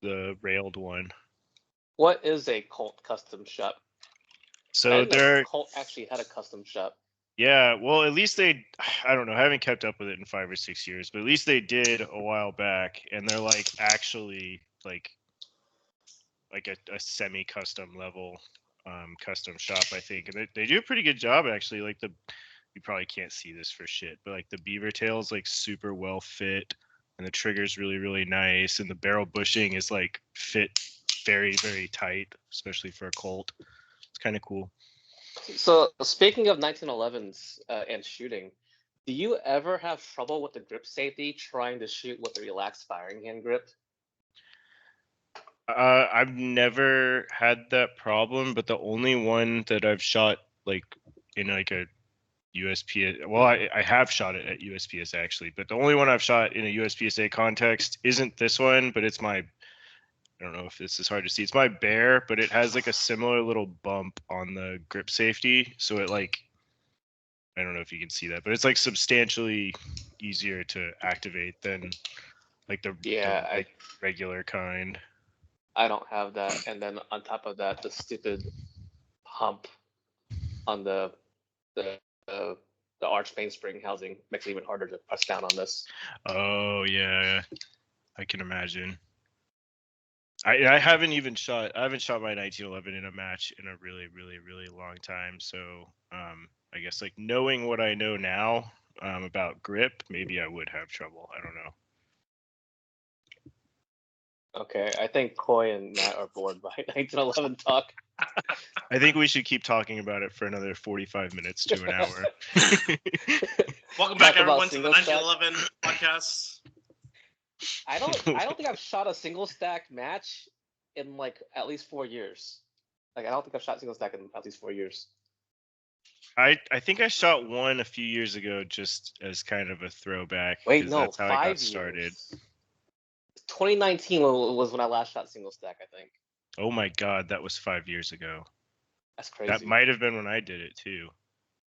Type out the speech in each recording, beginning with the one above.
the railed one. What is a Colt custom shop? So they're Colt actually had a custom shop. Yeah, well, at least I don't know, I haven't kept up with it in 5 or 6 years, but at least they did a while back, and they're like actually like a semi-custom level custom shop, I think, and they do a pretty good job actually. Like you probably can't see this for shit, but like the beaver tail's like super well fit, and the trigger's really nice, and the barrel bushing is like fit very tight, especially for a Colt. It's kind of cool. So speaking of 1911s and shooting, do you ever have trouble with the grip safety trying to shoot with a relaxed firing hand grip? I've never had that problem, but the only one that I've shot like in like a USPSA, well, I have shot it at USPSA actually, but the only one I've shot in a USPSA context isn't this one, but it's my, I don't know if this is hard to see, it's my Bear, but it has like a similar little bump on the grip safety, so it like, I don't know if you can see that, but it's like substantially easier to activate than like the regular kind. I don't have that, and then on top of that, the stupid hump on the arch mainspring housing makes it even harder to press down on this. Oh yeah, I can imagine. I haven't shot my 1911 in a match in a really long time. So I guess like knowing what I know now about grip, maybe I would have trouble. I don't know. Okay, I think Khoi and Matt are bored by 1911 talk. I think we should keep talking about it for another 45 minutes to an hour. Welcome back, everyone, to the 1911 podcast. I don't think I've shot a single stack match in like at least 4 years. Like I don't think I've shot single stack in at least 4 years. I think I shot one a few years ago just as kind of a throwback. Wait, no, that's how 5 I got years. started. 2019 was when I last shot single stack, I think. Oh my god, that was 5 years ago. That's crazy. That might have been when I did it too.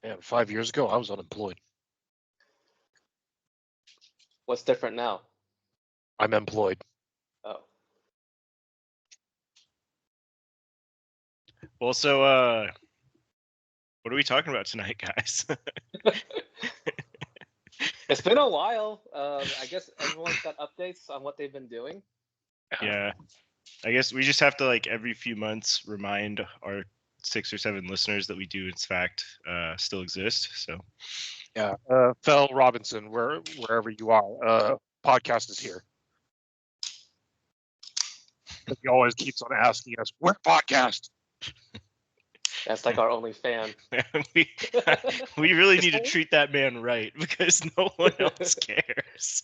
Yeah, 5 years ago I was unemployed. What's different now? I'm employed. Oh. Well, so what are we talking about tonight, guys? It's been a while. I guess everyone's got updates on what they've been doing. Yeah. I guess we just have to like every few months remind our 6 or 7 listeners that we do in fact still exist. So yeah, Phil Robinson, wherever you are, podcast is here. He always keeps on asking us, "Where podcast?" That's like our only fan. we really need to treat that man right because no one else cares.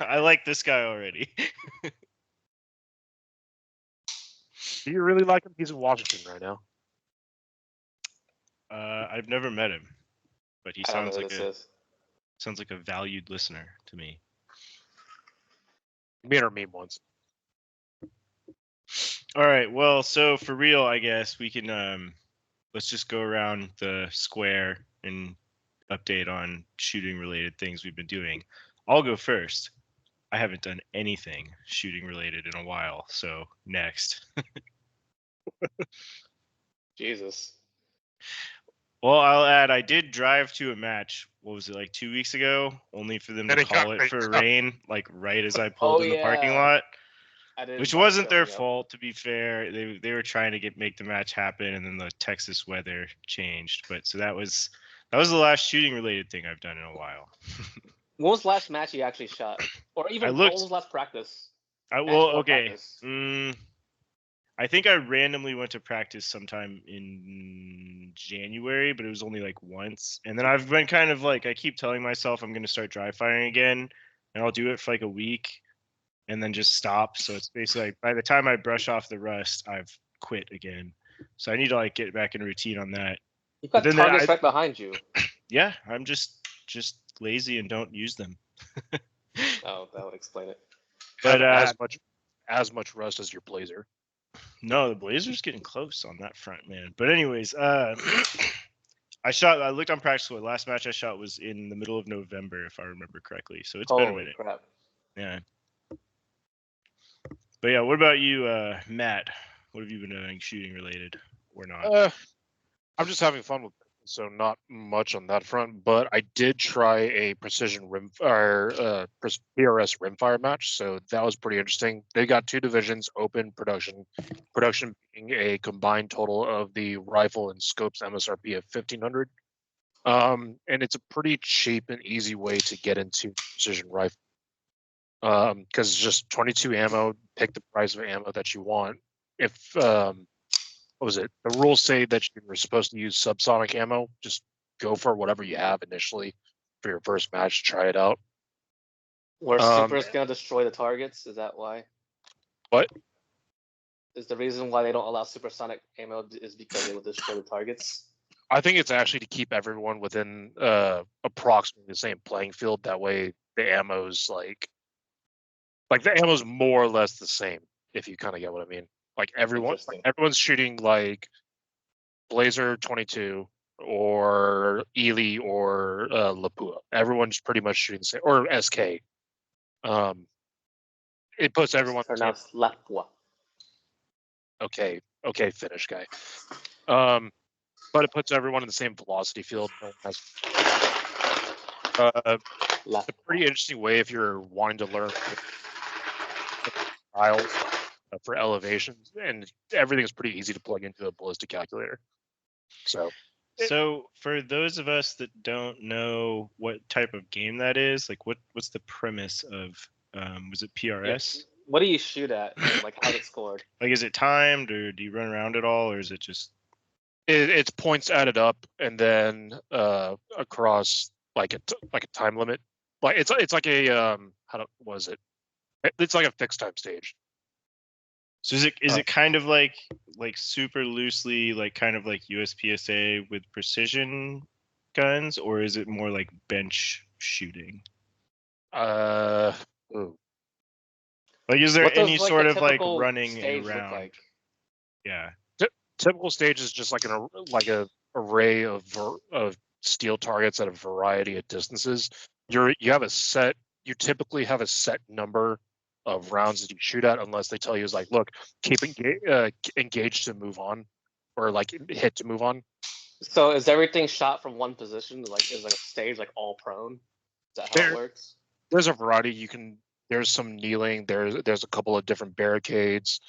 I like this guy already. Do you really like him? He's in Washington right now. I've never met him, but he sounds like a valued listener to me. Me and her meme once. All right, well, so for real, I guess we can let's just go around the square and update on shooting related things we've been doing. I'll go first. I haven't done anything shooting related in a while, so next. Jesus. Well, I'll add, I did drive to a match, what was it, like 2 weeks ago, only for them to call it for rain, like right as I pulled in the parking lot. Which wasn't their fault, to be fair. They were trying to make the match happen, and then the Texas weather changed. But so that was the last shooting related thing I've done in a while. When was the last match you actually shot, or even what was the last practice? Practice. I think I randomly went to practice sometime in January, but it was only like once. And then I've been kind of like, I keep telling myself I'm going to start dry firing again, and I'll do it for like a week and then just stop. So it's basically like by the time I brush off the rust, I've quit again. So I need to like get back in routine on that. You've got targets right behind you. Yeah, I'm just lazy and don't use them. Oh, that would explain it. But as much rust as your Blazer. No, the Blazer's getting close on that front, man. But anyways, I I looked on practice squad. Last match I shot was in the middle of November, if I remember correctly. So it's been a minute. Crap. Yeah. But yeah, what about you, Matt? What have you been doing shooting related or not? I'm just having fun with it, so not much on that front. But I did try a precision PRS rimfire match, so that was pretty interesting. They got 2 divisions: open, production. Production being a combined total of the rifle and scopes MSRP of 1,500. And it's a pretty cheap and easy way to get into precision rifle. Because it's just 22 ammo. Pick the price of ammo that you want. If what was it? The rules say that you're supposed to use subsonic ammo. Just go for whatever you have initially for your first match. Try it out. Where Super's gonna destroy the targets? Is that why? What? Is the reason why they don't allow supersonic ammo is because they will destroy the targets? I think it's actually to keep everyone within approximately the same playing field. That way, the ammo's like the ammo's more or less the same. If you kind of get what I mean. Like everyone's shooting like Blazer 22 or Ely or Lapua. Everyone's pretty much shooting the same, or SK. It puts everyone. Pronounced Lapua. Okay, Finnish guy. But it puts everyone in the same velocity field. It's a pretty interesting way if you're wanting to learn styles for elevations, and everything is pretty easy to plug into a ballistic calculator. So for those of us that don't know what type of game that is, like what's the premise of was it PRS? Yeah. What do you shoot at? Like how's it scored? Like is it timed, or do you run around at all, or is it just it's points added up and then across like a time limit. Like it's like a was it? It's like a fixed time stage. So is it kind of like super loosely like kind of like USPSA with precision guns, or is it more like bench shooting? Like is there any sort of like running around? Like? Yeah. Typical stage is just like a array of steel targets at a variety of distances. You typically have a set number of rounds that you shoot at, unless they tell you is like, look, keep engaged to move on, or like hit to move on. So is everything shot from one position? Like is like a stage like all prone? Is that how it works? There's a variety. There's some kneeling. There's a couple of different barricades,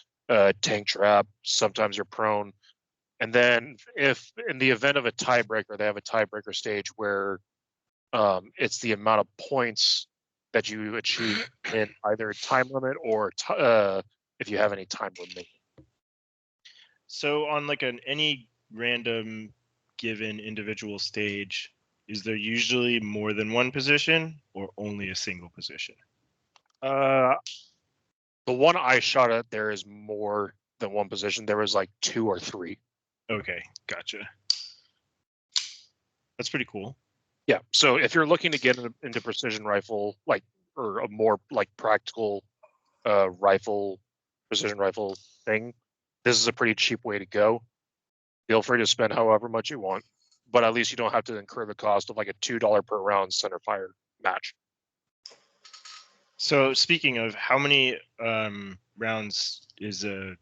tank trap. Sometimes you're prone. And then if in the event of a tiebreaker, they have a tiebreaker stage where it's the amount of points that you achieve in either time limit or if you have any time limit. So on like any random given individual stage, is there usually more than one position or only a single position? The one I shot at, there is more than one position. There was like 2 or 3. Okay, gotcha. That's pretty cool. Yeah. So if you're looking to get into precision rifle, or a more like practical precision rifle thing, this is a pretty cheap way to go. Feel free to spend however much you want, but at least you don't have to incur the cost of like a $2 per round center fire match. So speaking of, how many rounds is a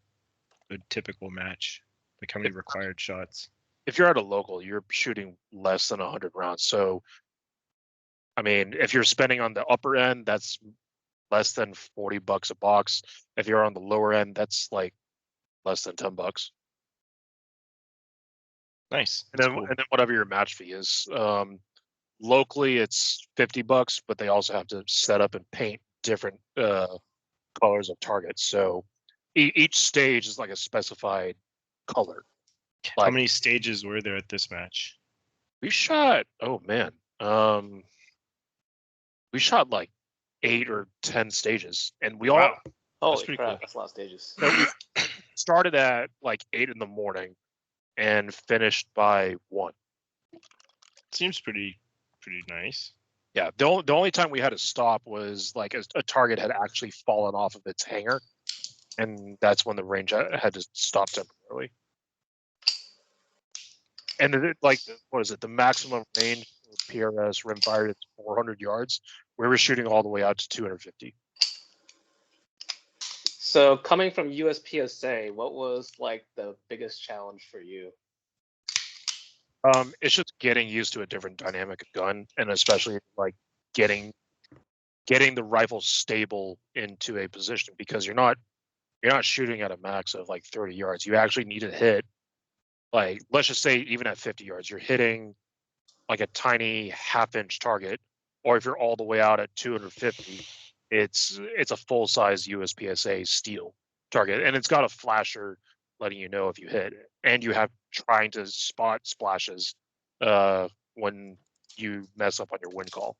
typical match? Like how many required shots? If you're at a local, you're shooting less than 100 rounds. So, I mean, if you're spending on the upper end, that's less than $40 a box. If you're on the lower end, that's like less than $10. Nice. And then whatever your match fee is. Locally, it's $50, but they also have to set up and paint different colors of targets. So each stage is like a specified color. How many stages were there at this match? We shot, oh man, we shot like 8 or 10 stages, and we all. Holy crap, cool. That's a lot of stages. So we started at like 8 in the morning and finished by 1. Seems pretty nice. Yeah, the only time we had to stop was like a target had actually fallen off of its hanger, and that's when the range had to stop temporarily. and like what is it? The maximum range for PRS rimfire is 400 yards. We were shooting all the way out to 250. So coming from USPSA, what was like the biggest challenge for you? It's just getting used to a different dynamic of gun, and especially like getting the rifle stable into a position, because you're not shooting at a max of like 30 yards. You actually need to hit, like, let's just say even at 50 yards, you're hitting like a tiny half-inch target, or if you're all the way out at 250, it's a full-size USPSA steel target, and it's got a flasher letting you know if you hit, and you have trying to spot splashes when you mess up on your wind call.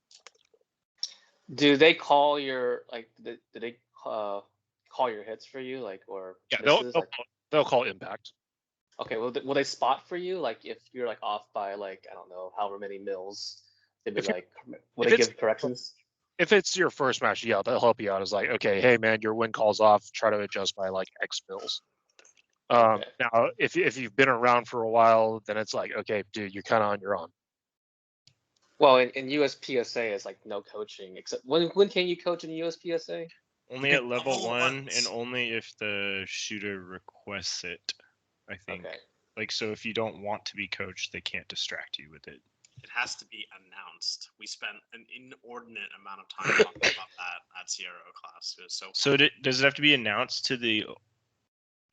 Do they call your like? Do they call your hits for you, like, or Yeah, misses? they'll call impact. Okay, will they spot for you, like if you're like off by like I don't know however many mils? They'd be like, will they give corrections? If it's your first match, yeah, they'll help you out. It's like, okay, hey man, your wind call's off. Try to adjust by like X mils. Okay. Now, if you've been around for a while, then it's like, okay, dude, you're kind of on your own. Well, in USPSA, it's like no coaching. Except when can you coach in USPSA? Only at level 1, and only if the shooter requests it, I think. Okay. Like, so if you don't want to be coached, they can't distract you with it. It has to be announced. We spent an inordinate amount of time talking about that at Sierra class. It was so does it have to be announced to the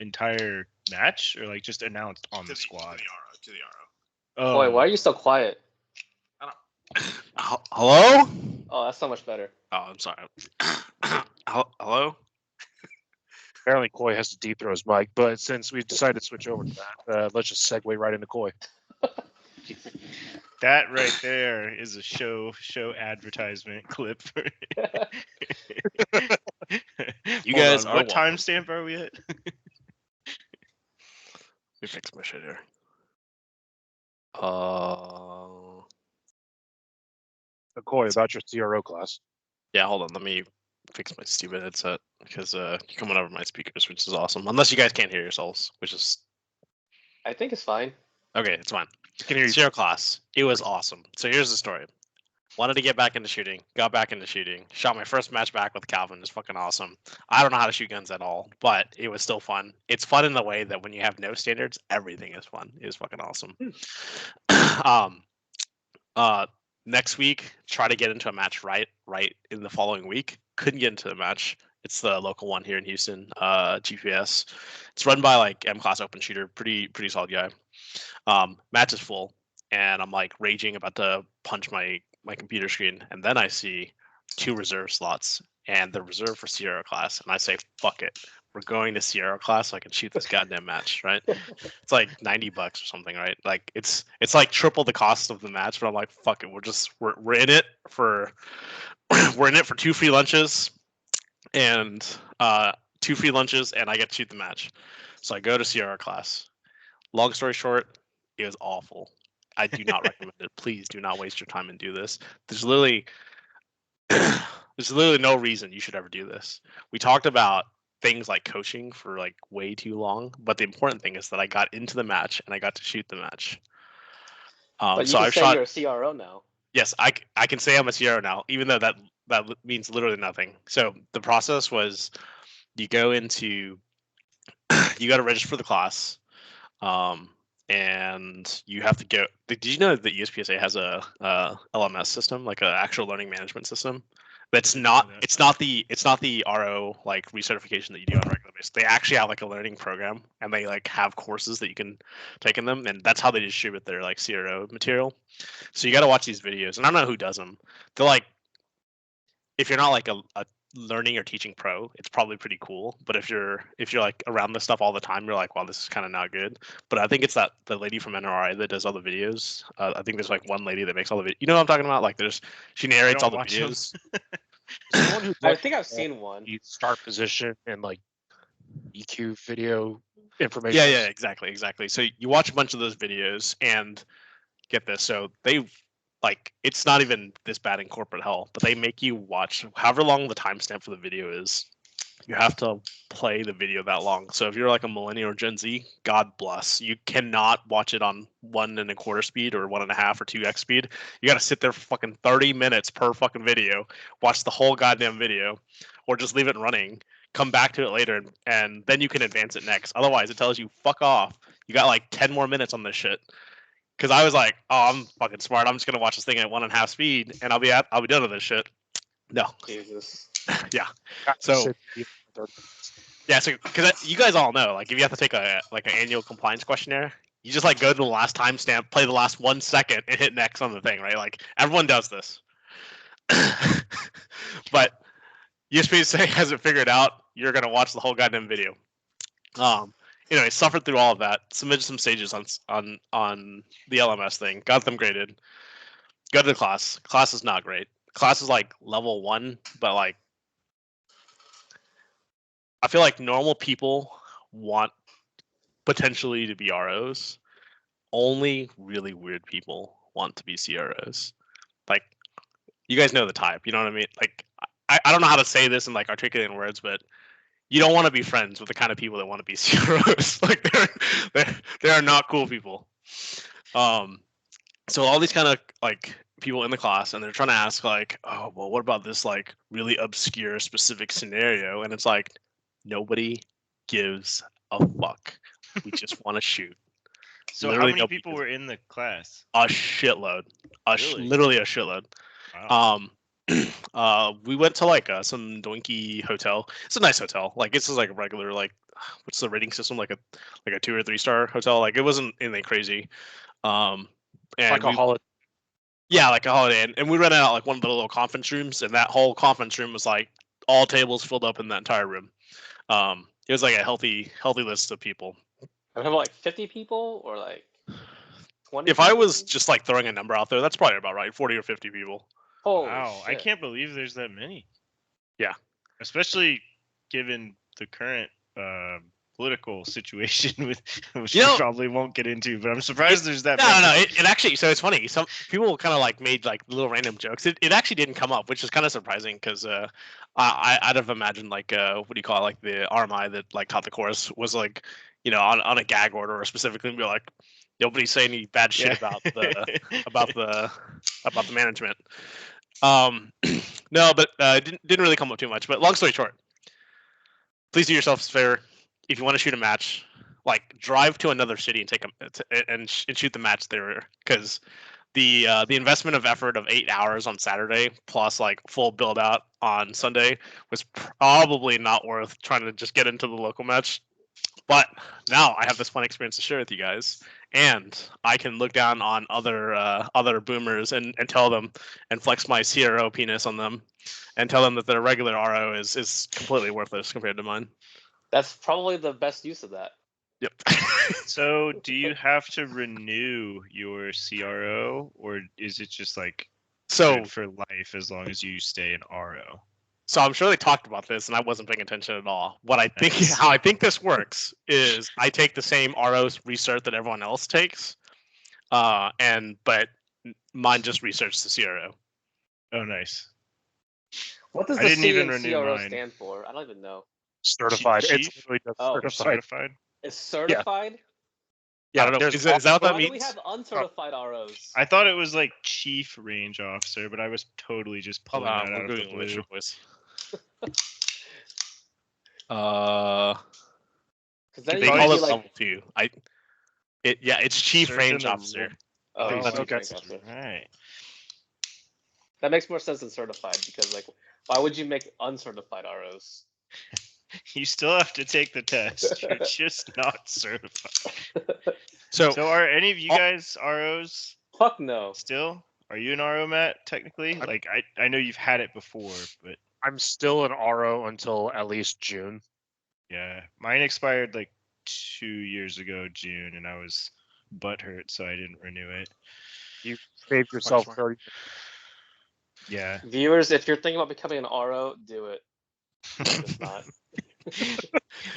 entire match, or like just announced on the squad? To the RO. Oh. Boy, why are you so quiet? I don't. Hello? Oh, that's so much better. Oh, I'm sorry. Hello? Apparently, Khoi has to deep throw his mic, but since we decided to switch over to that, let's just segue right into Khoi. That right there is a show advertisement clip. You guys are what timestamp are we at? Let me fix my shit here. Khoi, about your CRO class. Yeah, hold on. Let me fix my stupid headset because you're coming over my speakers, which is awesome. Unless you guys can't hear yourselves, which is. I think it's fine. Okay, it's fine. Can hear you. Zero class. It was awesome. So here's the story. Wanted to get back into shooting. Got back into shooting. Shot my first match back with Calvin. It's fucking awesome. I don't know how to shoot guns at all, but it was still fun. It's fun in the way that when you have no standards, everything is fun. It was fucking awesome. Next week, try to get into a match right in the following week. Couldn't get into the match. It's the local one here in Houston, GPS. It's run by like M-Class Open Shooter, pretty solid guy. Match is full, and I'm like raging, about to punch my computer screen, and then I see 2 reserve slots, and they're reserved for Sierra class, and I say, fuck it. We're going to Sierra class so I can shoot this goddamn match, right? It's like $90 or something, right? Like it's like triple the cost of the match, but I'm like, fuck it. We're in it for 2 free lunches and 2 free lunches, and I get to shoot the match. So I go to Sierra class. Long story short, it was awful. I do not recommend it. Please do not waste your time and do this. There's literally no reason you should ever do this. We talked about things like coaching for like way too long, but the important thing is that I got into the match and I got to shoot the match. But you can say you're a CRO now. Yes, I can say I'm a CRO now, even though that means literally nothing. So the process was, you go to register for the class, and you have to go. Did you know that USPSA has a LMS system, like an actual learning management system? That's not. It's not the RO like recertification that you do on a regular basis. They actually have like a learning program, and they like have courses that you can take in them, and that's how they distribute their like CRO material. So you got to watch these videos, and I don't know who does them. They're like, if you're not like a learning or teaching pro, it's probably pretty cool. But if you're like around this stuff all the time, you're like, wow, this is kind of not good. But I think it's the lady from NRI that does all the videos. I think there's like one lady that makes all the videos. You know what I'm talking about? Like she narrates all the videos. I think I've seen one. Start position and like EQ video information. Yeah, exactly. So you watch a bunch of those videos and get this. So they like, it's not even this bad in corporate hell, but they make you watch however long the timestamp for the video is. you have to play the video that long. So if you're like a millennial or Gen Z, God bless. You cannot watch it on 1.25 speed or 1.5 or 2x speed. You got to sit there for fucking 30 minutes per fucking video, watch the whole goddamn video, or just leave it running. Come back to it later, and then you can advance it next. Otherwise, it tells you fuck off. You got like 10 more minutes on this shit. Because I was like, oh, I'm fucking smart. I'm just gonna watch this thing at 1.5 speed, and I'll be done with this shit. No. Jesus. Yeah. So yeah, so because you guys all know, like if you have to take an annual compliance questionnaire, you just like go to the last timestamp, play the last 1 second, and hit next on the thing, right? Like everyone does this. But USPSA hasn't figured out you're gonna watch the whole goddamn video. Anyway, suffered through all of that. Submitted some stages on the LMS thing. Got them graded. Go to the class. Class is not great. Class is like level 1, but like I feel like normal people want potentially to be ROs. Only really weird people want to be CROs. Like, you guys know the type. You know what I mean? Like, I don't know how to say this in like articulating words, but you don't want to be friends with the kind of people that want to be CROs. Like, they are not cool people. So all these kind of like people in the class, and they're trying to ask like, oh, well, what about this like really obscure specific scenario? And it's like, nobody gives a fuck. We just want to shoot. So Literally how many nobody people gives- were in the class? A shitload. Really? Literally a shitload. Wow. We went to like some doinky hotel. It's a nice hotel. Like it's just like a regular like what's the rating system, like a 2 or 3 star hotel. Like it wasn't anything crazy. And It's like a holiday. yeah, like a Holiday Inn. And we rented out like one of the little conference rooms, and that whole conference room was like all tables filled up in that entire room. It was like a healthy list of people. I have like 50 people or like 20. If I people? was just like throwing a number out there, that's probably about right. 40 or 50 people. Holy Wow, I shit. can't believe there's that many. Yeah. Especially given the current political situation with which You know- we probably won't get into, but I'm surprised there's that No, many. it actually, so it's funny. Some people kind of like made like little random jokes. It actually didn't come up, which is kind of surprising because I'd have imagined like what do you call it, like the RMI that like taught the course was like, you know, on a gag order or specifically be like, nobody say any bad shit Yeah. about the management. No, but didn't really come up too much. But long story short, please do yourself a favor. If you want to shoot a match, like drive to another city and and shoot the match there, because the investment of effort of 8 hours on Saturday plus like full build out on Sunday was probably not worth trying to just get into the local match. But now I have this fun experience to share with you guys, and I can look down on other boomers and tell them and flex my CRO penis on them, and tell them that their regular RO is completely worthless compared to mine. That's probably the best use of that. Yep. So do you have to renew your CRO, or is it just like So good for life as long as you stay in RO? So I'm sure they talked about this, and I wasn't paying attention at all. What I think, Nice. how I think this works, is I take the same RO research that everyone else takes, but mine just research the CRO. Oh, nice. What does I the didn't C even in renew CRO mine. stand for? I don't even know. Certified. It's Chief? literally just Oh, Or certified. certified? It's certified? I don't know. there's Is that what Why that do means? we have uncertified ROs? I thought it was like chief range officer, but I was totally just Hold pulling on, that we're out of the Googling this blue. real quick. 'Cause then They you call could it be like, level 2. It's chief Search range in the officer. oh, think chief that's okay. rank officer. Right. That makes more sense than certified because like, why would you make uncertified ROs? You still have to take the test. You're just not certified. So So are any of you Oh. guys ROs Fuck no. still? Are you an RO, Matt, technically? Like I know you've had it before, but I'm still an RO until at least June. yeah. Mine expired like 2 years ago, June, and I was butthurt, so I didn't renew it. You saved yourself smart. 30. Yeah. Viewers, if you're thinking about becoming an RO, do it. Just not.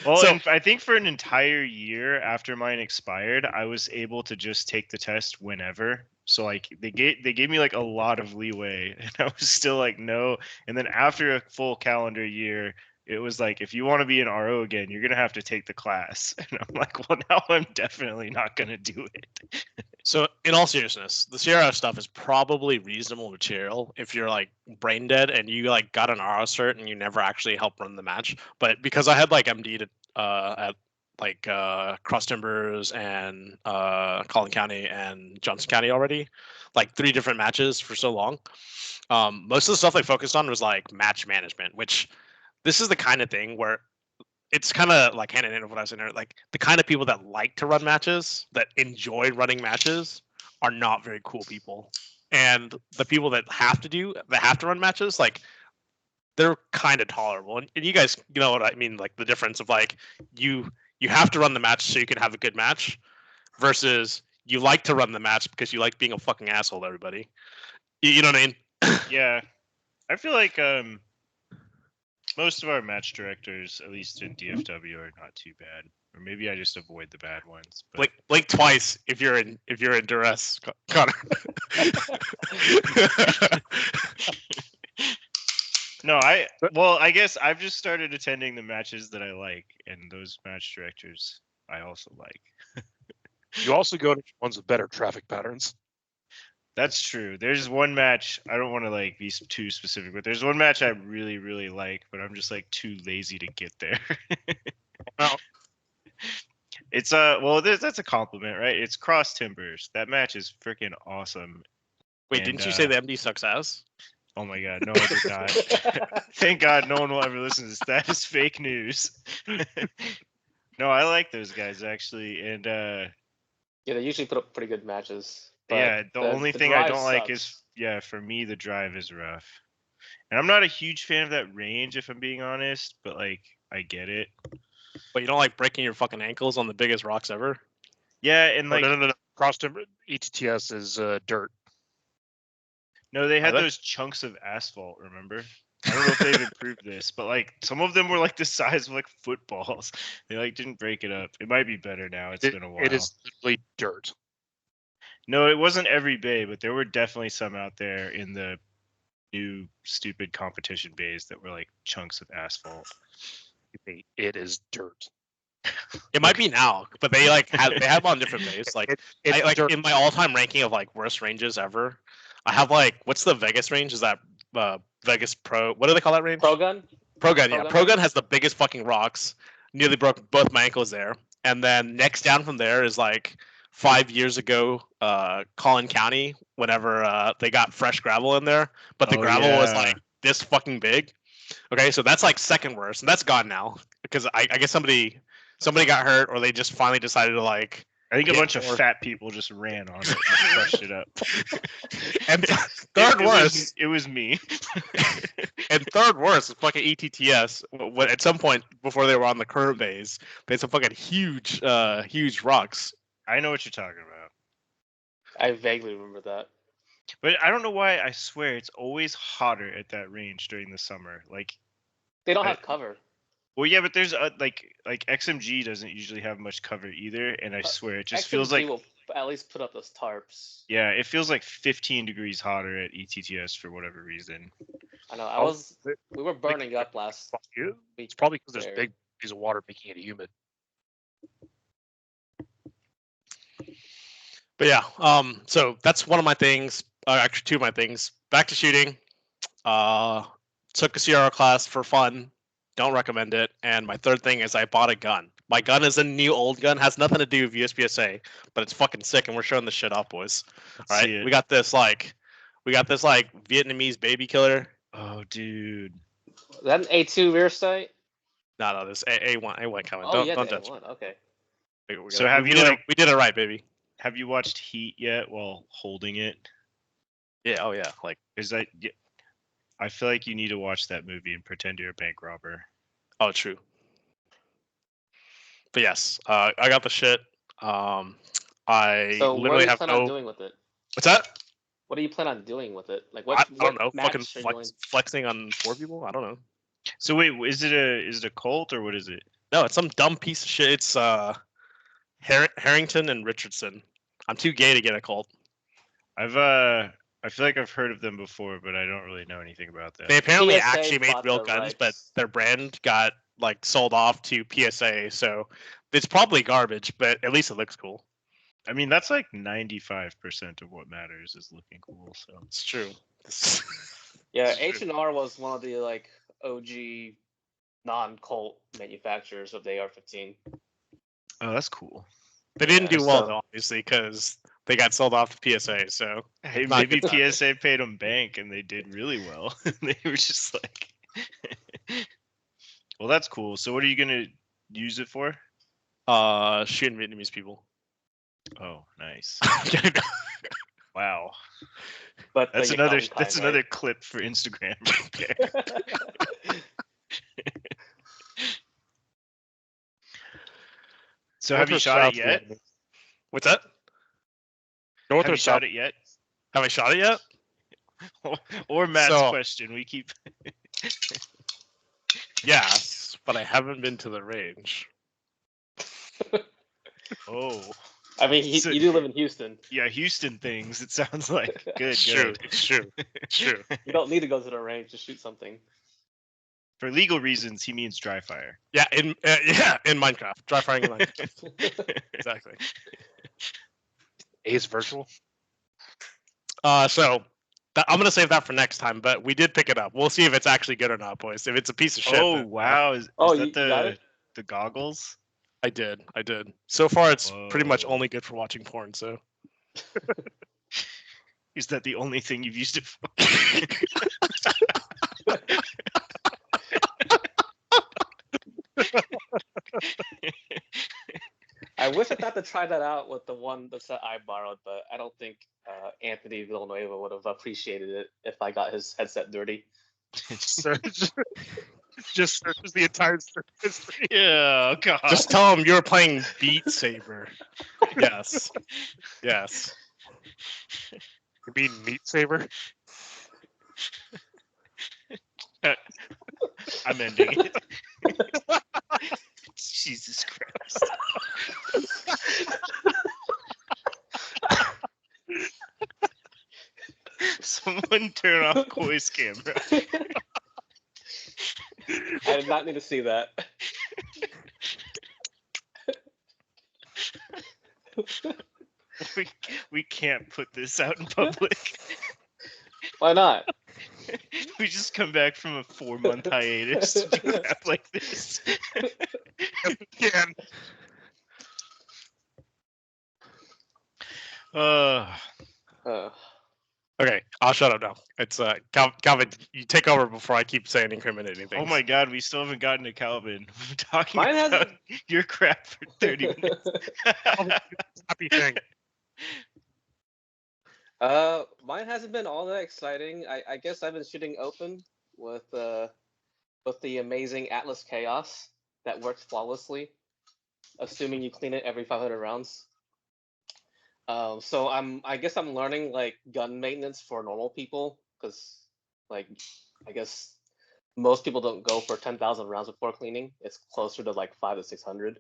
Well, So- and I think for an entire year after mine expired, I was able to just take the test whenever. So like they gave me like a lot of leeway, and I was still like no. And then after a full calendar year, it was like, if you want to be an RO again, you're gonna have to take the class. And I'm like, well, now I'm definitely not gonna do it. So in all seriousness, the CRO stuff is probably reasonable material if you're like brain dead and you like got an RO cert and you never actually helped run the match. But because I had like MD'd at like Cross Timbers and Collin County and Johnson County already, like 3 different matches for so long. Most of the stuff they focused on was like match management, which this is the kind of thing where it's kind of like hand in hand with what I was saying earlier. Like the kind of people that like to run matches, that enjoy running matches, are not very cool people. And the people that have to run matches, like they're kind of tolerable. And you guys, you know what I mean? Like the difference of like you have to run the match so you can have a good match, versus you like to run the match because you like being a fucking asshole to everybody. You know what I mean? Yeah, I feel like most of our match directors, at least in DFW, are not too bad. Or maybe I just avoid the bad ones. But Blink twice if you're in duress, Connor. no, I guess I've just started attending the matches that I like, and those match directors I also like. You also go to ones with better traffic patterns. That's true. There's one match, I don't want to like be too specific, but there's one match I really, really like, but I'm just like too lazy to get there. Well, It's that's a compliment, right? It's Cross Timbers. That match is freaking awesome. Wait, And, didn't you say the MD sucks ass? Oh my god, no, I did not. Thank God no one will ever listen to this. That is fake news. No, I like those guys actually, and Yeah, they usually put up pretty good matches. But yeah, the only thing I drive don't like is sucks. for me the drive is rough. And I'm not a huge fan of that range if I'm being honest, but like I get it. But you don't like breaking your fucking ankles on the biggest rocks ever? Yeah, and like no. Cross timber ETTS is dirt. no, they had they? those chunks of asphalt, remember? I don't know if they've improved this, but like some of them were like the size of like footballs. They like didn't break it up. It might be better now. It's been a while. It is literally dirt. No, it wasn't every bay, but there were definitely some out there in the new stupid competition bays that were like chunks of asphalt. It is dirt. It might be now, but they like have them on different bays. Like It's I like dirt. in my all-time ranking of like worst ranges ever, I have like what's the Vegas range? Is that Vegas Pro? What do they call that range? Pro Gun. Pro Gun, yeah. Pro Gun? Pro Gun has the biggest fucking rocks. Nearly broke both my ankles there. And then next down from there is like 5 years ago, Collin County, whenever they got fresh gravel in there, but the Oh, gravel was yeah. like this fucking big. Okay, so that's like second worst, and that's gone now because I guess somebody got hurt, or they just finally decided to like. I think a Yeah, bunch of or- fat people just ran on it and crushed it up. And third worst, it was me. and third worst is fucking ETTS. When at some point before they were on the current bays, they had some fucking huge rocks. I know what you're talking about. I vaguely remember that. But I don't know why. I swear it's always hotter at that range during the summer. Like, They don't I- have cover. well, yeah, but there's like XMG doesn't usually have much cover either, and I swear it just feels XMG like will at least put up those tarps. yeah, it feels like 15 degrees hotter at ETTS for whatever reason. I know. We were burning up last Fuck you. week. It's probably because there's there. big bodies of water making it humid. But yeah, so that's one of my things. Actually, 2 of my things. Back to shooting. Took a CRO class for fun. Don't recommend it. And my third thing is I bought a gun. My gun is a new old gun. Has nothing to do with USPSA, but it's fucking sick, and we're showing this shit off, boys. Let's All see right, it. we got this like Vietnamese baby killer. Oh, dude. Is that an A2 rear sight? No, this A1 coming. Oh don't yeah, don't the touch. A1. Okay. So have we you, did like- we did it right, baby. Have you watched Heat yet while holding it? Yeah. Oh yeah. Like Is that? Yeah, I feel like you need to watch that movie and pretend you're a bank robber. oh, true. But yes, I got the shit. I So what do literally you have plan no. on doing with it? What's that? What do you plan on doing with it? Like I what? don't know. match Fucking are you going- flexing on 4 people. I don't know. So wait, is it a Colt or what is it? No, it's some dumb piece of shit. It's Harrington and Richardson. I'm too gay to get a Colt. I've I feel like I've heard of them before, but I don't really know anything about them. They apparently PSA actually made bought real the guns, but rights. their brand got like sold off to PSA, so it's probably garbage, but at least it looks cool. I mean, that's like 95% of what matters is looking cool. So It's true. Yeah, It's true. H&R was one of the like OG non-Colt manufacturers of the AR-15. oh, that's cool. They didn't Yeah, do well so- though, obviously, because they got sold off to PSA. So Hey, not maybe good timing. PSA paid them bank and they did really well. They were just like, well, that's cool. So what are you gonna use it for? Shooting Vietnamese people. Oh, nice. Wow, but that's the another young kind, another clip for Instagram right there. right? So have you shot it yet? What's that? North Have or you south? shot it yet? Have I shot it yet? Or Matt's So- question. We keep. Yes, but I haven't been to the range. Oh, I mean, So- you do live in Houston. yeah, Houston things. It sounds like good. It's true. Good. It's true. It's true. You don't need to go to the range to shoot something. For legal reasons, he means dry fire. Yeah, in Minecraft, dry firing in Minecraft. Exactly. Ace virtual. So I'm gonna save that for next time. But we did pick it up. We'll see if it's actually good or not, boys. If it's a piece of shit. Oh then, wow! Is Oh, that you got it? the goggles? I did. So far, it's pretty much Whoa. only good for watching porn. So Is that the only thing you've used it for? I wish I thought to try that out with the one that I borrowed, but I don't think Anthony Villanueva would have appreciated it if I got his headset dirty. Search. Just searches the entire search history. Yeah, oh God. just tell them you're playing Beat Saber. Yes. Yes. You mean meat saver? I'm ending it. Jesus Christ. Someone turn off Khoi's camera. I did not need to see that. We can't put this out in public. Why not? We just come back from a 4-month hiatus to do crap like this. Can. Uh, Okay, I'll shut up now. It's Calvin, you take over before I keep saying incriminating things. oh my God, we still haven't gotten to Calvin. We're talking Mine about hasn't- your crap for 30 minutes. Happy thing. Mine hasn't been all that exciting. I guess I've been shooting open with the amazing Atlas Chaos that works flawlessly, assuming you clean it every 500 rounds. So I guess I'm learning like gun maintenance for normal people, because like I guess most people don't go for 10,000 rounds before cleaning. It's closer to like 500 to 600.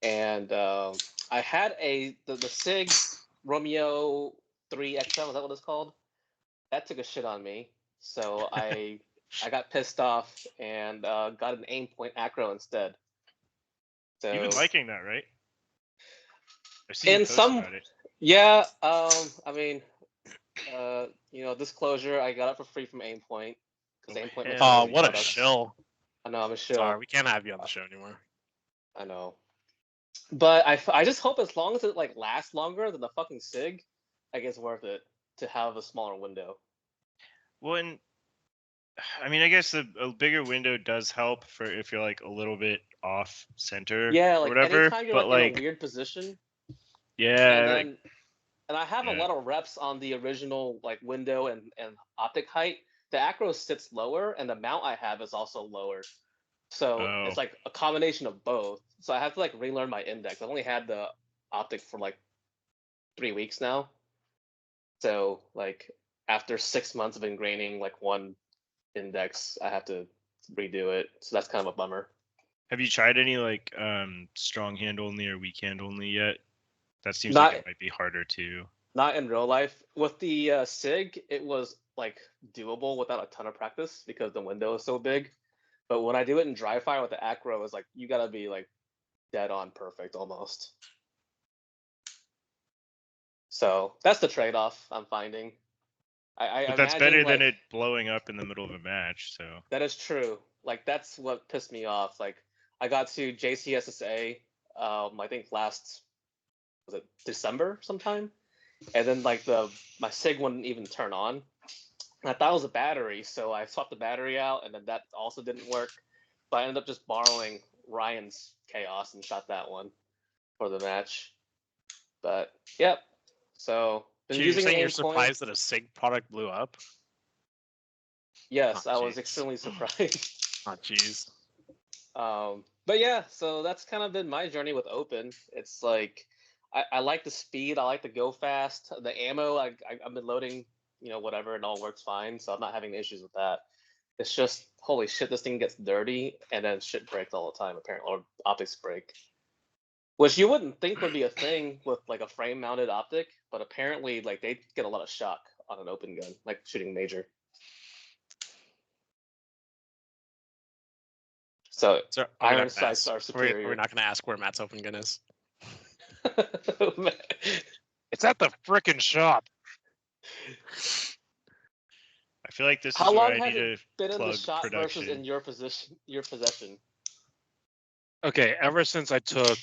And I had the SIG Romeo 3XL, is that what it's called? That took a shit on me. So I got pissed off and got an aim point acro instead. So You've been liking that, right? I've seen you in post some about it. yeah, I mean, disclosure, I got it for free from Aimpoint because Oh, Aimpoint. hell What a yes. shill. I know I'm a shill. Sorry, we can't have you on the show anymore. I know, but I just hope as long as it like lasts longer than the fucking SIG, I guess it's worth it to have a smaller window. Well, and I mean, I guess a bigger window does help for if you're like a little bit off center Yeah, or like whatever. anytime you're But like in like, a weird position, yeah, and like, then and I have a yeah. lot of reps on the original like window and optic height. The acro sits lower, and the mount I have is also lower. So Oh. it's like a combination of both. So I have to like relearn my index. I've only had the optic for like 3 weeks now. So like after 6 months of ingraining like one index, I have to redo it. So that's kind of a bummer. Have you tried any like strong hand only or weak hand only yet? That seems Not- like it might be harder too. Not in real life. With the SIG, it was like doable without a ton of practice because the window is so big. But when I do it in dry fire with the acro, it's like you gotta be like dead on perfect almost. So that's the trade-off I'm finding. I But that's imagine, better like, than it blowing up in the middle of a match. So that is true. Like that's what pissed me off. Like I got to JCSSA, I think last, was it December sometime, and then like my SIG wouldn't even turn on. And I thought it was a battery, so I swapped the battery out, and then that also didn't work. So I ended up just borrowing Ryan's Chaos and shot that one for the match. But yep. So been So you're using saying you're aim point. surprised that a SIG product blew up? Yes, Oh, I was jeez. extremely surprised. Oh, jeez. But yeah, so that's kind of been my journey with Open. It's like I like the speed, I like to go fast. The ammo, I've been loading, whatever, and all works fine, so I'm not having issues with that. It's just holy shit, this thing gets dirty, and then shit breaks all the time apparently, or optics break, which you wouldn't think would be a thing with like a frame-mounted optic, but apparently like they get a lot of shock on an open gun, like shooting major. So So iron sights are We're superior. not gonna ask where Matt's open gun is. It's at the frickin' shop. I feel like this How is where long I has need it to been in the plug shop versus production. in your possession? Okay, ever since I took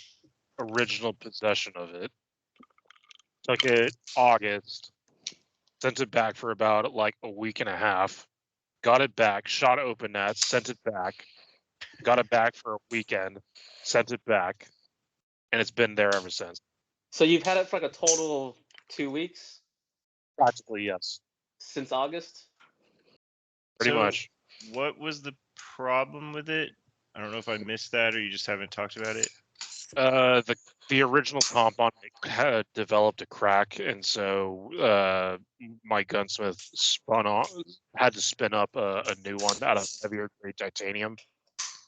original possession of it, took it August, sent it back for about like a week and a half, got it back, shot open that, sent it back, got it back for a weekend, sent it back, and it's been there ever since. So you've had it for like a total of 2 weeks Practically, yes. since August? Pretty So, much. what was the problem with it? I don't know if I missed that or you just haven't talked about it. The original comp on it had developed a crack, and so my gunsmith had to spin up a new one out of heavier grade titanium,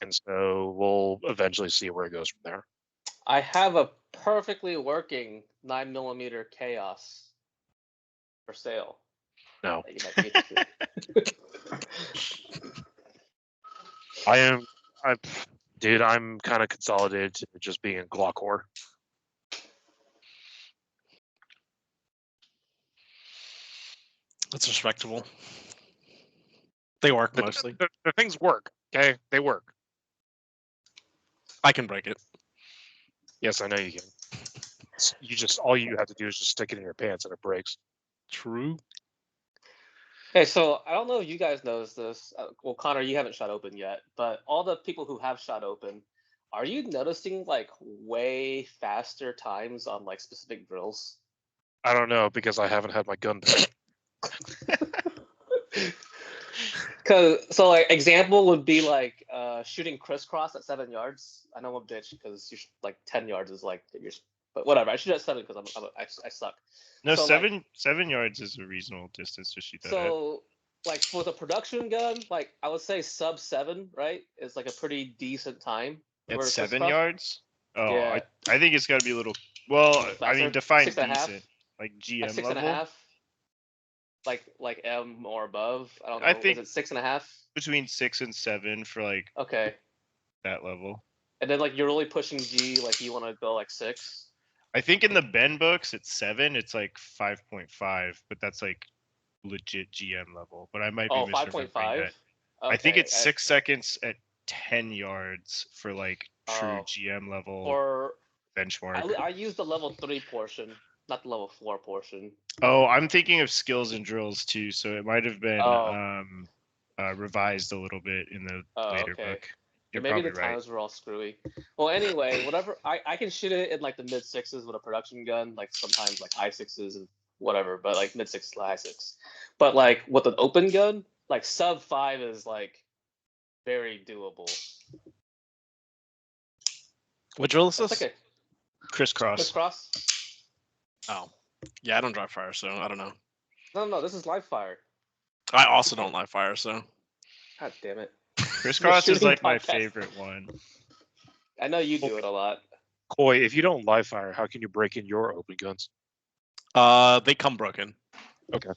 and so we'll eventually see where it goes from there. I have a perfectly working 9mm Chaos for sale. No, That you might be interested in. I'm kind of consolidated to just being a Glock whore. That's respectable. They work mostly. The things work. Okay, they work. I can break it. Yes, I know you can. All you have to do is just stick it in your pants and it breaks. True. Hey, so I don't know if you guys noticed this. Well, Connor, you haven't shot open yet, but all the people who have shot open, are you noticing like way faster times on like specific drills? I don't know because I haven't had my gun back. Cause so like example would be like shooting crisscross at 7 yards. I know I'm a bitch because you like 10 yards is like but whatever. I shoot at 7 because I suck. No, So, seven yards is a reasonable distance to shoot that at. So like for the production gun, like I would say sub 7, right? Is like a pretty decent time. At for 7 crisscross. yards? Oh, Yeah. I think it's got to be a little. Well, I Faster? mean, define 6.5? decent, like GM Like 6.5? level. Like M or above. I don't know. I think Is it 6.5? between 6 and 7 for like Okay. that level. And then like you're really pushing G, like you want to go like 6. I think in the Ben books it's 7. It's like 5.5, but that's like legit GM level. But I might be Oh, misremembering 5.5? that. I think it's 6 seconds at 10 yards for like true GM level Or benchmark. I use the level 3 portion, not the level 4 portion. Oh, I'm thinking of skills and drills too, so it might have been Oh. revised a little bit in the later Okay. book. You're Maybe probably the right. times were all screwy. Well, anyway, whatever. I can shoot it in like the mid 6s with a production gun, like sometimes like high 6s and whatever, but like mid 6s to high 6. But like with an open gun, like sub 5 is like very doable. What drill is It's this? like a Crisscross. crisscross. Oh, yeah, I don't dry fire, so I don't know. No, this is live fire. I also don't live fire, so. God damn it. Crisscross is shooting like my podcast. favorite one. I know you do it a lot. Khoi, if you don't live fire, how can you break in your open guns? They come broken. Okay.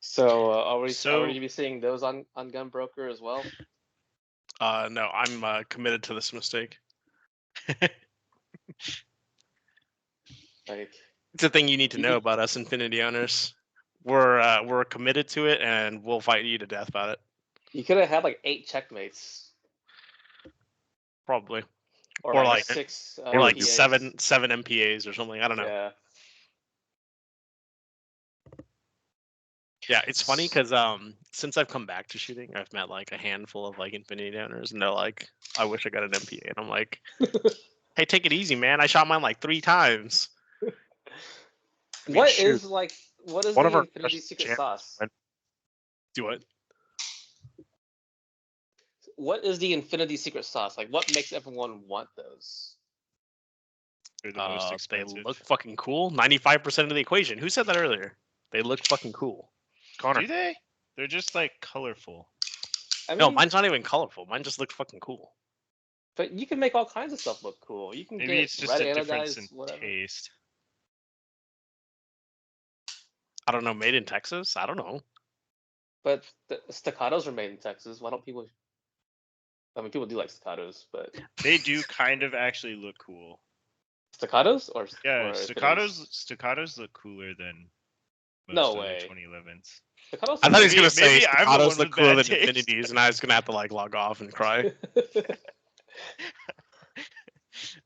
So are we So- going to be seeing those on Gunbroker as well? No, I'm committed to this mistake. Like, It's a thing you need to know about us Infinity owners. We're committed to it, and we'll fight you to death about it. you could have had like 8 checkmates Probably, or, Or like like- 6 or like PAs. seven MPAs or something. I don't know. Yeah. Yeah, it's funny because since I've come back to shooting, I've met like a handful of like Infinity owners, and they're like, "I wish I got an MPA," and I'm like, "Hey, take it easy, man. I shot mine like 3 times." I mean, What shoot. is what is One the of our Infinity best secret champions sauce? went- Do it. What is the Infinity secret sauce? Like, what makes everyone want those? They're the most They expensive. look fucking cool. 95% of the equation. Who said that earlier? They look fucking cool. Connor. Do they? They're just like colorful. I mean, No, mine's not even colorful. Mine just looks fucking cool. but you can make all kinds of stuff look cool. You can Maybe get it's just red a difference anodized, in whatever. taste. I don't know. Made in Texas? I don't know. But the staccatos are made in Texas. Why don't people? I mean, people do like staccatos, but They do kind of actually look cool. staccatos or Yeah, or staccatos look cooler than most No other way. 2011s. Staccatos. I thought he was Maybe- gonna say maybe I'm the staccatos one look with cooler bad than taste. infinities, and I was gonna have to like log off and cry.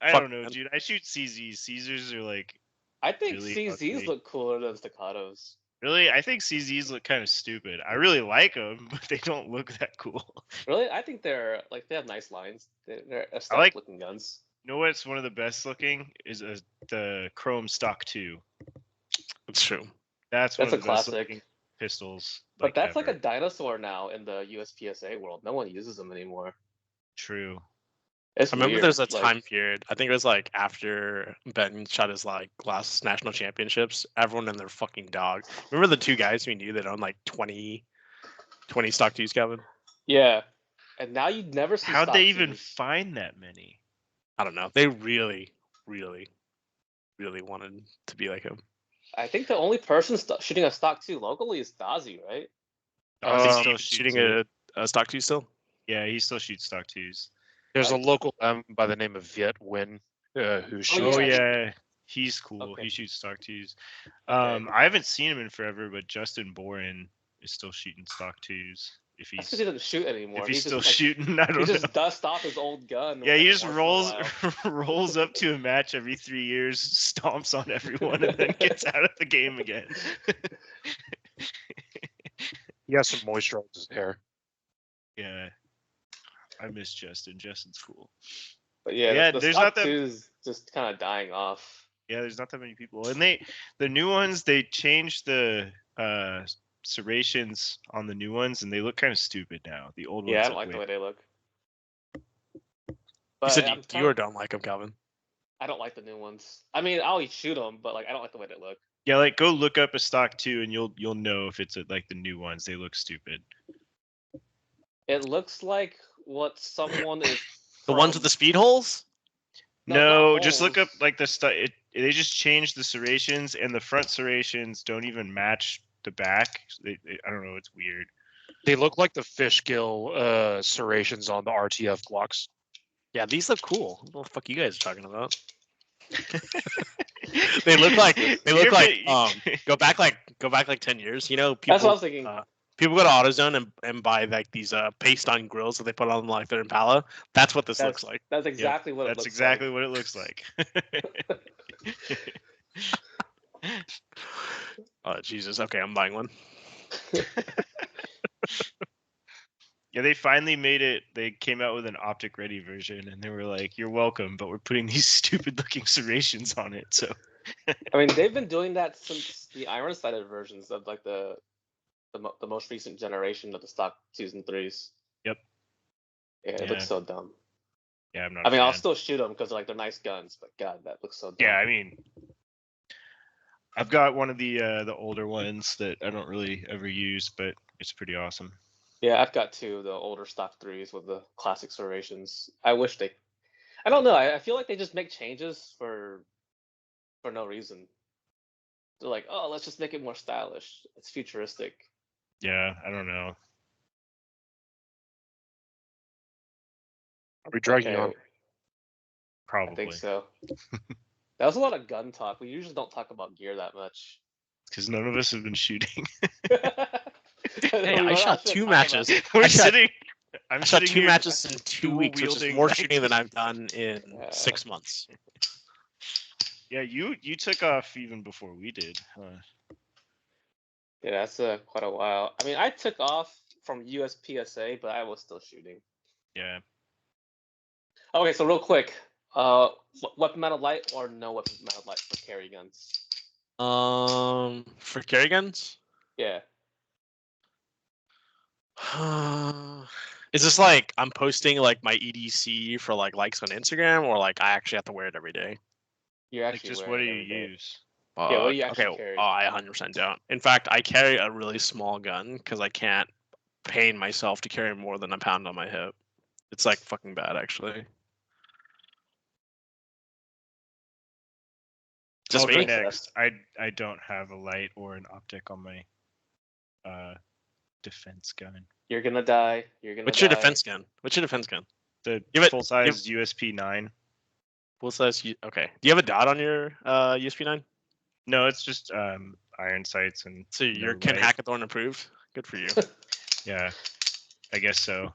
I Fuck, don't know, man. dude. I shoot CZs. Caesars are like I think really CZs ugly. look cooler than staccatos. really. I think CZs look kind of stupid. I really like them, but they don't look that cool. Really, I think they're like they have nice lines. They're aesthetic like- looking guns. You know what's one of the best looking is the Chrome Stock 2. It's true. That's one That's of a the best classic. looking pistols. But that's ever. like a dinosaur now in the USPSA world. No one uses them anymore. True. It's I remember weird. there's a like- time period. I think it was like after Ben shot his like last national championships. Everyone and their fucking dog. Remember the 2 guys we knew that owned like 20 stock twos, Kevin? Yeah, and now you'd never see. How'd stock they even twos. find that many? I don't know. They really, really, really wanted to be like him. I think the only person shooting a stock 2 locally is Dazi, right? Is he Um, still Shooting shoots a stock two still? Yeah, he still shoots Stock 2s. There's a I- local M by the name of Viet Win who shoots. Oh yeah. yeah, he's cool. Okay. He shoots Stock 2s. Okay. I haven't seen him in forever, but Justin Boren is still shooting Stock 2s. If That's because he's he doesn't shoot anymore. if he's still just, like, shooting, I he don't know. just dusts off his old gun. Yeah, he every just once in a rolls while. rolls up to a match every 3 years, stomps on everyone, and then gets out of the game again. He has some moisture on his hair. Yeah, I miss Justin. Justin's cool. But yeah, Yeah, the there's stock not that- 2 is just kind of dying off. Yeah, there's not that many people, and the new ones they changed the serrations on the new ones, and they look kind of stupid now. The old Yeah, I ones don't like look the way way they look. You But said I'm you telling- or don't like him, Calvin. I don't like the new ones. I mean, I'll shoot them, but like I don't like the way they look. Yeah, like go look up a Stock 2, and you'll know if it's like the new ones. They look stupid. It looks like what someone is. The ones with the speed holes? No, not just look up holes. like the stuff. They just changed the serrations, and the front serrations don't even match the back. I don't know. It's weird. They look like the fishgill serrations on the RTF Glocks. Yeah, these look cool. What the fuck you guys are talking about? They look like You're go back like 10 years. You know, people That's what I was thinking. people go to AutoZone and buy like these paste on grills that they put on like their Impala. That's what this looks like. That's exactly what it That's looks exactly like. what it looks like. Oh Jesus. Okay, I'm buying one. Yeah, they finally made it. They came out with an optic ready version, and they were like, "You're welcome, but we're putting these stupid looking serrations on it." So I mean, they've been doing that since the iron-sighted versions of like the most recent generation of the stock 2s and 3s. Yep. Yeah, it Yeah. looks so dumb. yeah, I'm not. I mean, a I'll fan. still shoot them because like they're nice guns, but God, that looks so dumb. Yeah, I mean, I've got one of the older ones that I don't really ever use, but it's pretty awesome. Yeah, I've got 2 of the older stock 3s with the classic serrations. I wish I don't know. I feel like they just make changes for no reason. They're like, oh, let's just make it more stylish. It's futuristic. Yeah, I don't know. Are we dragging on? Okay, I Probably. think so. That was a lot of gun talk. We usually don't talk about gear that much. Because none of us have been shooting. Hey, I shot 2 matches. We're I shot- sitting. I shot 2 here matches in 2 weeks, which is dual-wielding more like- shooting than I've done in Yeah. 6 months. Yeah, you took off even before we did. Yeah, that's quite a while. I mean, I took off from USPSA, but I was still shooting. Yeah. Okay, so real quick, weapon mounted light or no weapon mounted light for carry guns? For carry guns? Yeah. Is this like I'm posting like my EDC for like likes on Instagram, or like I actually have to wear it every day? You're Like, actually just what wearing do it you every day. use? Yeah, what do you actually okay, carry? I 100% don't. In fact, I carry a really small gun because I can't pain myself to carry more than a pound on my hip. It's like fucking bad, actually. Just I'll go me? next. I don't have a light or an optic on my defense gun. You're gonna die. You're gonna What's die. your defense gun? What's your defense gun? The Give it- full size USP 9. Full size. Okay. Do you have a dot on your USP 9? No, it's just iron sights and So no you're Ken light. Hackathorn approved. Good for you. Yeah, I guess so.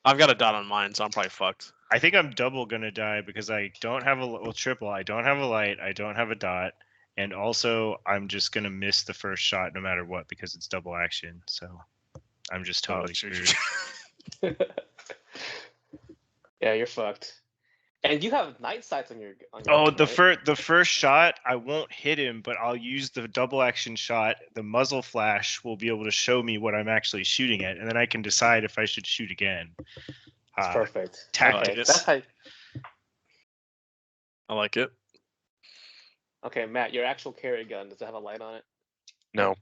I've got a dot on mine, so I'm probably fucked. I think I'm double gonna die because I don't have triple. I don't have a light. I don't have a dot, and also I'm just gonna miss the first shot no matter what because it's double action. So I'm just totally screwed. Yeah, you're fucked. And you have night sights on your. Oh, weapon, right? the first shot I won't hit him, but I'll use the double action shot. The muzzle flash will be able to show me what I'm actually shooting at, and then I can decide if I should shoot again. It's perfect. tactics. Okay, that's how. I like it. Okay, Matt, your actual carry gun, does it have a light on it? No.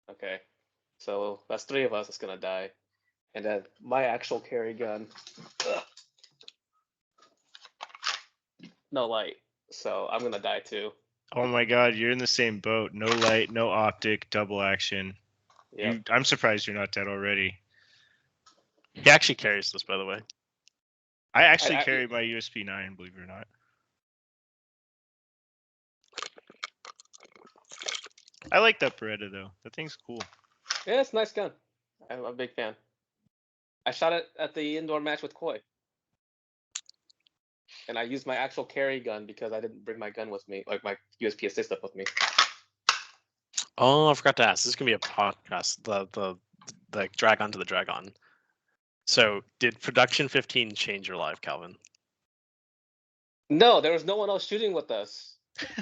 Okay. So that's 3 of us that's gonna die. And then my actual carry gun. Ugh, no light. So I'm gonna die too. Oh my god, you're in the same boat. No light, no optic, double action. Yeah. I'm surprised you're not dead already. He actually carries this, by the way. I actually I- carry my USP 9, believe it or not. I like that Beretta though. That thing's cool. Yeah, it's a nice gun. I'm a big fan. I shot it at the indoor match with Khoi. And I used my actual carry gun because I didn't bring my gun with me, like my USPSA stuff with me. Oh, I forgot to ask. This is gonna be a podcast. The Dragon to the Dragon. So, did Production 15 change your life, Calvin? No, there was no one else shooting with us.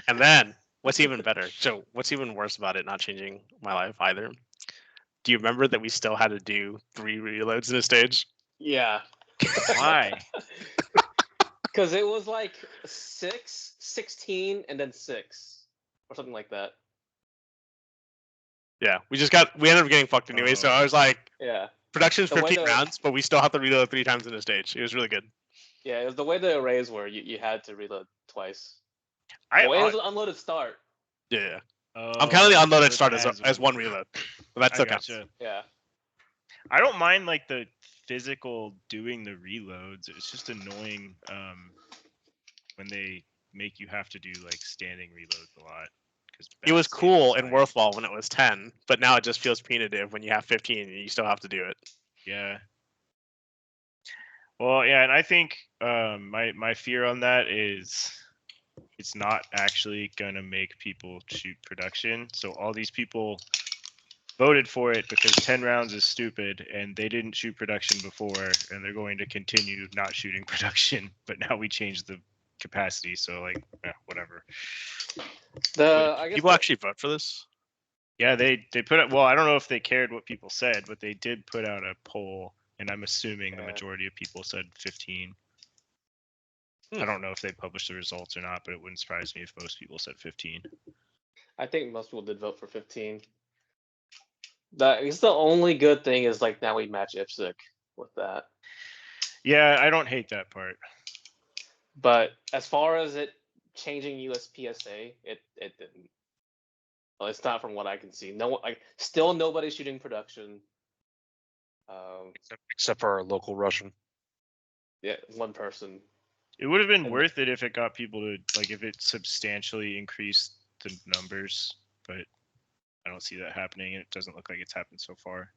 And then, what's even better? So, what's even worse about it not changing my life either? Do you remember that we still had to do 3 reloads in a stage? Yeah. Why? Because it was like 6, 16, and then 6. Or something like that. Yeah, we ended up getting fucked anyway. So I was like, Yeah. production's The way 15 the- rounds, but we still have to reload 3 times in a stage. It was really good. Yeah, it was the way the arrays were. You had to reload twice. I, Well, it was an unloaded start. Yeah. oh, I'm kind of the unloaded so start it as has one reload. But that's I okay. gotcha. Yeah. I don't mind like the physical doing the reloads. It's just annoying when they make you have to do like standing reloads a lot. It was backstage cool is and like- worthwhile when it was 10, but now it just feels punitive when you have 15 and you still have to do it. Yeah. Well, yeah, and I think my fear on that is it's not actually gonna make people shoot production. So all these people voted for it because 10 rounds is stupid and they didn't shoot production before and they're going to continue not shooting production. But now we changed the capacity, so like whatever. I guess People actually vote for this? Yeah, they put it. Well, I don't know if they cared what people said, but they did put out a poll, and I'm assuming the Yeah. majority of people said 15. Hmm. I don't know if they published the results or not, but it wouldn't surprise me if most people said 15. I think most people did vote for 15. It's the only good thing is like now we match IPSC with that. Yeah, I don't hate that part. But as far as it changing USPSA, it didn't. Well, it's not from what I can see. No one, like, still nobody shooting production. Except for our local Russian. Yeah, one person. It would have been And- worth it if it got people to like if it substantially increased the numbers, but I don't see that happening, and it doesn't look like it's happened so far.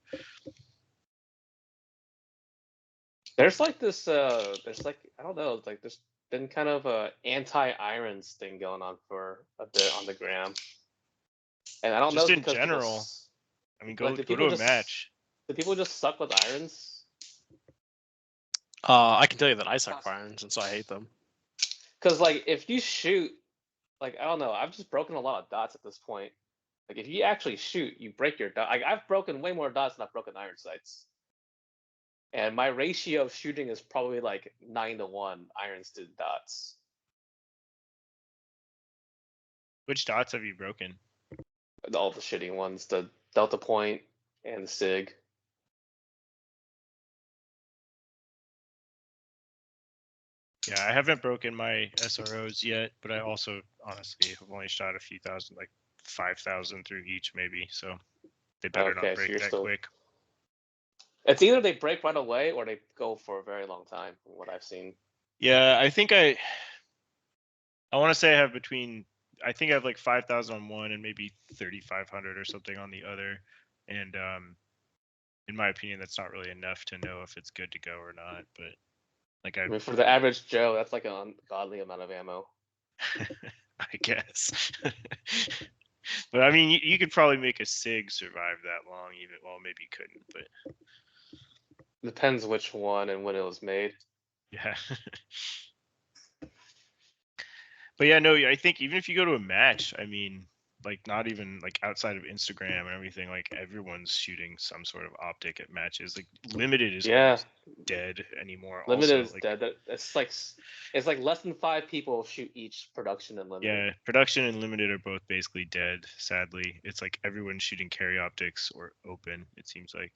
There's like this. There's like, I don't know. Like there's been kind of a anti-irons thing going on for a bit on the gram, and I don't know Just if in because people general. s- I mean, like, go do to people a just- match. Do people just suck with irons? I can tell you that I suck for irons, and so I hate them. Because like if you shoot, like I don't know, I've just broken a lot of dots at this point. Like if you actually shoot, you break your dot. Like I've broken way more dots than I've broken iron sights. And my ratio of shooting is probably like 9-1 irons to dots. Which dots have you broken? All the shitty ones, the Delta Point and the Sig. Yeah, I haven't broken my SROs yet, but I also honestly have only shot a few thousand, like 5,000 through each maybe. So they better Okay, not so break you're that still- quick. It's either they break right away or they go for a very long time, from what I've seen. Yeah, I think I want to say I have between. I think I have like 5,000 on one and maybe 3,500 or something on the other, and in my opinion, that's not really enough to know if it's good to go or not. But like I mean, for the average Joe, that's like an ungodly amount of ammo. I guess. But I mean, you could probably make a SIG survive that long, even. Well, maybe you couldn't, but Depends which one and when it was made. yeah. But yeah, no, I think even if you go to a match, I mean, like not even like outside of Instagram and everything, like everyone's shooting some sort of optic at matches. Like limited is Yeah, almost dead anymore. limited also, is like, dead. It's like less than 5 people shoot each production and limited. yeah, production and limited are both basically dead. Sadly, it's like everyone's shooting carry optics or open. It seems like.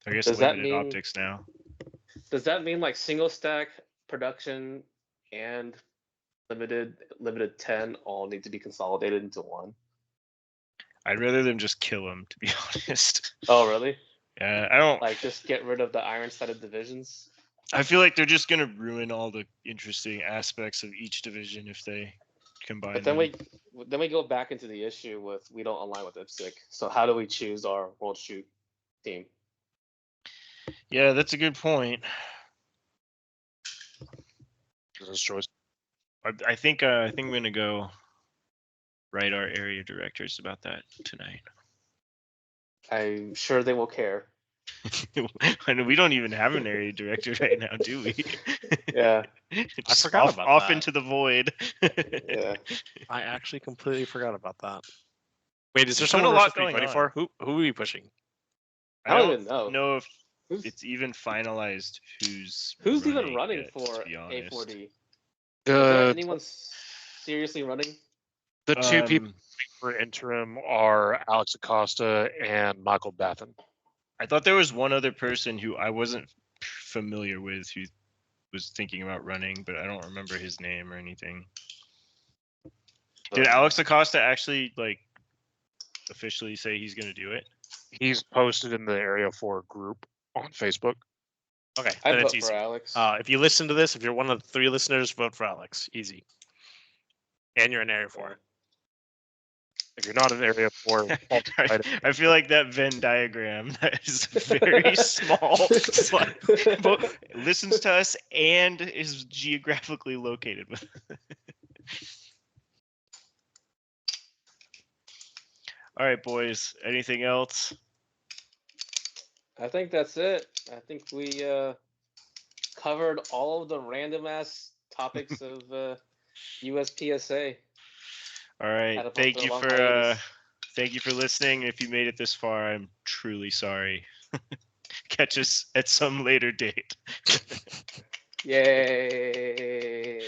I guess Does that limited mean- optics now. Does that mean like single stack production and limited 10 all need to be consolidated into one? I'd rather them just kill him, to be honest. Oh, really? Yeah, I don't. Like just get rid of the iron-sided divisions? I feel like they're just gonna ruin all the interesting aspects of each division if they combine. But then them. we go back into the issue with we don't align with IPSC. So how do we choose our world shoot team? Yeah, that's a good point. Business choice. I think I'm gonna go write our area directors about that tonight. I'm sure they will care. And we don't even have an area director right now, do we? Yeah. Just forgot about off that. into the void. Yeah. I actually completely forgot about that. Wait, is there There's been someone a we're lot supposed to be going voting on. for? Who are we pushing? I don't even know. if Who's it's even finalized who's even running yet, for to be honest. A4D? Is there The anyone seriously running? the two people Um, for interim are Alex Acosta and Michael Bathen. I thought there was one other person who I wasn't familiar with who was thinking about running, but I don't remember his name or anything. Did Alex Acosta actually like officially say he's going to do it? He's posted in the Area 4 group on Facebook. Okay, I'd then it's vote easy. for Alex. If you listen to this, if you're one of the 3 listeners, vote for Alex. Easy. And you're in area 4. If you're not in Area 4, I feel like that Venn diagram that is very small, but listens to us and is geographically located with. All right, boys. Anything else? I think that's it. I think we covered all of the random ass topics of USPSA. All Had right. to Thank put you a long for hiatus. thank you for listening. If you made it this far, I'm truly sorry. Catch us at some later date. Yay!